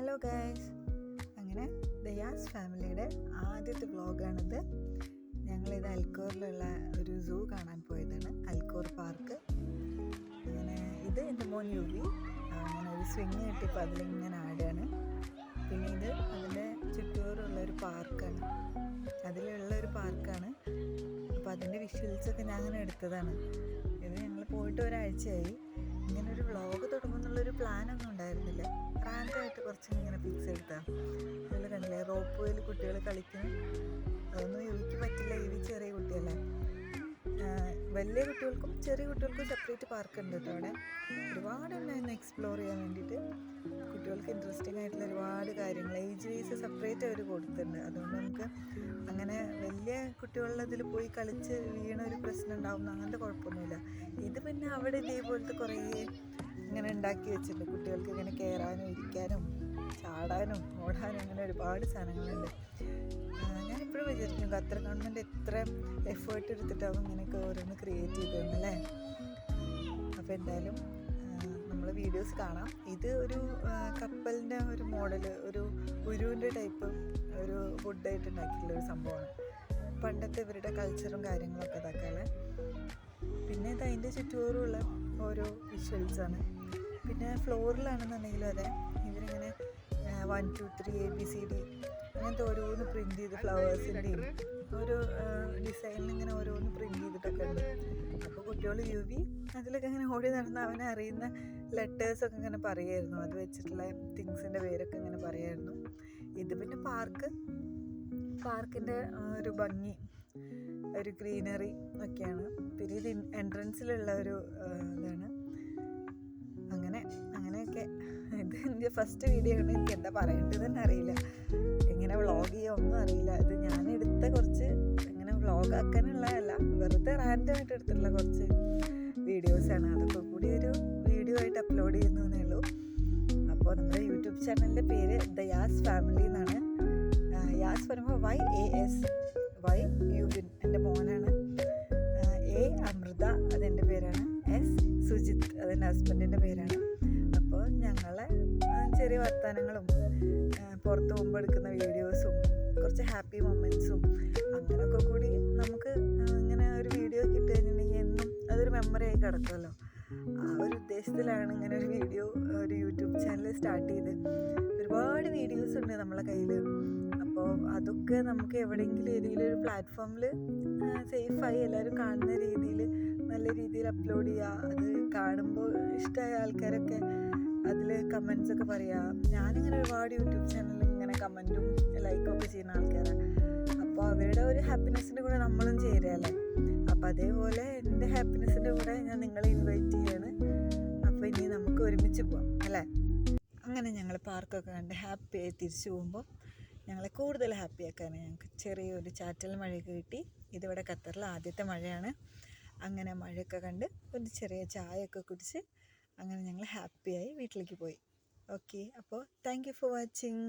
Hello guys, അങ്ങനെ ദയാസ് ഫാമിലിയുടെ ആദ്യത്തെ വ്ളോഗാണിത്. ഞങ്ങളിത് അൽക്കോറിലുള്ള ഒരു സൂ കാണാൻ പോയതാണ്, അൽക്കോർ പാർക്ക്. അങ്ങനെ ഇത് എൻ്റെ മോൻ യുവി അങ്ങനെ ഒരു സ്വിങ് കിട്ടിയപ്പോൾ അതിലിങ്ങനെ ആടുകയാണ്. പിന്നെ ഇത് അതിൻ്റെ ചുറ്റൂറുള്ളൊരു പാർക്കാണ്, അതിലുള്ളൊരു പാർക്കാണ്. അപ്പോൾ അതിൻ്റെ വിഷ്വൽസൊക്കെ ഞാൻ അങ്ങനെ എടുത്തതാണ്. ഇത് ഞങ്ങൾ പോയിട്ട് ഒരാഴ്ചയായി. ഇങ്ങനെ ഒരു വ്ളോഗ് തുടങ്ങുമെന്നുള്ളൊരു പ്ലാനൊന്നും ഉണ്ടായിരുന്നില്ല. റാൻഡായിട്ട് കുറച്ചിങ്ങനെ പിക്സ് എടുത്താൽ അതിൽ കണ്ടില്ലേ, റോപ്പ് വേയിൽ കുട്ടികൾ കളിക്കുന്നു. അതൊന്നും യുവിക്ക് പറ്റില്ല, യുവി ചെറിയ കുട്ടിയല്ലേ. വലിയ കുട്ടികൾക്കും ചെറിയ കുട്ടികൾക്കും സെപ്പറേറ്റ് പാർക്ക് ഉണ്ട് കേട്ടോ. അവിടെ ഒരുപാടുണ്ടായിരുന്നു എക്സ്പ്ലോർ ചെയ്യാൻ വേണ്ടിയിട്ട്. കുട്ടികൾക്ക് ഇൻട്രസ്റ്റിംഗ് ആയിട്ടുള്ള ഒരുപാട് കാര്യങ്ങൾ ഏജ് വൈസ് സെപ്പറേറ്റ് അവർ കൊടുത്തിട്ടുണ്ട്. അതുകൊണ്ട് നമുക്ക് അങ്ങനെ വലിയ കുട്ടികളുള്ളതിൽ പോയി കളിച്ച് വീണ ഒരു പ്രശ്നം ഉണ്ടാവുന്ന അങ്ങനത്തെ കുഴപ്പമൊന്നുമില്ല. ഇത് പിന്നെ അവിടെ ഇതേപോലത്തെ കുറേ ഇങ്ങനെ ഉണ്ടാക്കി വെച്ചിട്ടുണ്ട്. കുട്ടികൾക്ക് ഇങ്ങനെ കയറാനും ഇരിക്കാനും ചാടാനും ഓടാനും അങ്ങനെ ഒരുപാട് സാധനങ്ങളുണ്ട്. ഞാനിപ്പോഴും വിചാരിക്കും ഖത്തർ ഗവൺമെൻറ് എത്ര എഫേർട്ട് എടുത്തിട്ടാവും ഇങ്ങനെയൊക്കെ ഓരോന്ന് ക്രിയേറ്റ് ചെയ്തതെന്നല്ലേ. അപ്പോൾ എന്തായാലും നമ്മൾ വീഡിയോസ് കാണാം. ഇത് ഒരു കപ്പലിൻ്റെ ഒരു മോഡൽ, ഒരു ഉരുവിൻ്റെ ടൈപ്പ് ഒരു വുഡായിട്ട് ഉണ്ടാക്കിയിട്ടുള്ള ഒരു സംഭവമാണ്. പണ്ടത്തെ ഇവരുടെ കൾച്ചറും കാര്യങ്ങളൊക്കെ ഇതാക്കാല്ലേ. പിന്നെ ഇത് അതിൻ്റെ ചുറ്റോറുമുള്ള ഓരോ വിഷ്വൽസാണ്. പിന്നെ ഫ്ലോറിലാണെന്നുണ്ടെങ്കിലും അതെ, ഇവരിങ്ങനെ 1 2 3 ABCD അങ്ങനത്തെ ഓരോന്ന് പ്രിൻറ്റ് ചെയ്ത് ഫ്ലവേഴ്സിൻ്റെയും ഒരു ഡിസൈനിൽ ഇങ്ങനെ ഓരോന്ന് പ്രിൻറ്റ് ചെയ്തിട്ടൊക്കെ ഉണ്ട്. അപ്പോൾ കുട്ടികൾ യുവി അതിലൊക്കെ ഇങ്ങനെ ഓടി നടന്ന് അവനെ അറിയുന്ന ലെറ്റേഴ്സൊക്കെ ഇങ്ങനെ പറയുമായിരുന്നു. അത് വെച്ചിട്ടുള്ള തിങ്സിൻ്റെ പേരൊക്കെ ഇങ്ങനെ പറയുമായിരുന്നു. ഇത് പിന്നെ പാർക്കിൻ്റെ ഒരു ഭംഗി, ഒരു ഗ്രീനറി ഒക്കെയാണ്. പിന്നെ ഇത് എൻട്രൻസിലുള്ള ഒരു ഇതാണ്. അങ്ങനെയൊക്കെ ഇത് എൻ്റെ ഫസ്റ്റ് വീഡിയോ ആണ്. എനിക്ക് എന്താ പറയേണ്ടതെന്ന് അറിയില്ല, എങ്ങനെ വ്ളോഗ് ചെയ്യുക ഒന്നും അറിയില്ല. ഇത് ഞാനെടുത്ത കുറച്ച് ഇങ്ങനെ വ്ളോഗ് ആക്കാനുള്ളതല്ല, വെറുതെ റാൻഡമായിട്ട് എടുത്തിട്ടുള്ള കുറച്ച് വീഡിയോസാണ്. അതൊക്കെ കൂടി ഒരു വീഡിയോ ആയിട്ട് അപ്ലോഡ് ചെയ്യുന്നതേ ഉള്ളൂ. അപ്പോൾ നമ്മുടെ യൂട്യൂബ് ചാനലിൻ്റെ പേര് ദയാസ് ഫാമിലി എന്നാണ്. യാസ് പറയുമ്പോൾ YAS, Y യുബിൻ എൻ്റെ മോനാണ്, A അമൃത അതെൻ്റെ പേരാണ്, S സുജിത്ത് അതെൻ്റെ ഹസ്ബൻഡിൻ്റെ പേരാണ്. അപ്പോൾ ഞങ്ങളെ ചെറിയ വർത്തമാനങ്ങളും പുറത്ത് പോകുമ്പോൾ എടുക്കുന്ന വീഡിയോസും കുറച്ച് ഹാപ്പി മൊമെൻറ്റ്സും അങ്ങനെയൊക്കെ കൂടി നമുക്ക് ഇങ്ങനെ ഒരു വീഡിയോ കിട്ടുകഴിഞ്ഞിട്ടുണ്ടെങ്കിൽ എന്നും അതൊരു മെമ്മറി ആയി കിടക്കുമല്ലോ. ആ ഒരു ഉദ്ദേശത്തിലാണ് ഇങ്ങനെ ഒരു വീഡിയോ, ഒരു യൂട്യൂബ് ചാനൽ സ്റ്റാർട്ട് ചെയ്ത്. ഒരുപാട് വീഡിയോസ് ഉണ്ട് നമ്മളെ കയ്യിൽ. അപ്പോൾ അതൊക്കെ നമുക്ക് എവിടെയെങ്കിലും ഏതെങ്കിലും ഒരു പ്ലാറ്റ്ഫോമിൽ സേഫായി എല്ലാവരും കാണുന്ന രീതിയിൽ നല്ല രീതിയിൽ അപ്ലോഡ് ചെയ്യുക. അത് കാണുമ്പോൾ ഇഷ്ടമായ ആൾക്കാരൊക്കെ അതിൽ കമൻസൊക്കെ പറയുക. ഞാനിങ്ങനെ ഒരുപാട് യൂട്യൂബ് ചാനലിൽ ഇങ്ങനെ കമൻറ്റും ലൈക്കൊക്കെ ചെയ്യുന്ന ആൾക്കാരാണ്. അപ്പോൾ അവരുടെ ഒരു ഹാപ്പിനെസ്സിൻ്റെ കൂടെ നമ്മളും ചേരുകയല്ലേ. അപ്പോൾ അതേപോലെ എൻ്റെ ഹാപ്പിനെസ്സിൻ്റെ കൂടെ ഞാൻ നിങ്ങളെ ഇൻവൈറ്റ് ചെയ്യാണ്. അപ്പോൾ ഇനി നമുക്ക് ഒരുമിച്ച് പോവാം അല്ലേ. അങ്ങനെ ഞങ്ങൾ പാർക്കൊക്കെ കണ്ട് ഹാപ്പിയായി തിരിച്ചു പോകുമ്പോൾ ഞങ്ങളെ കൂടുതൽ ഹാപ്പിയാക്കാൻ ഞങ്ങൾക്ക് ചെറിയൊരു ചാറ്റൽ മഴയൊക്കെ കിട്ടി. ഇതിവിടെ ഖത്തറിൽ ആദ്യത്തെ മഴയാണ്. അങ്ങനെ മഴയൊക്കെ കണ്ട് ഒരു ചെറിയ ചായയൊക്കെ കുടിച്ച് അങ്ങനെ ഞങ്ങൾ ഹാപ്പിയായി വീട്ടിലേക്ക് പോയി. ഓക്കെ, അപ്പോൾ താങ്ക് യു ഫോർ വാച്ചിങ്.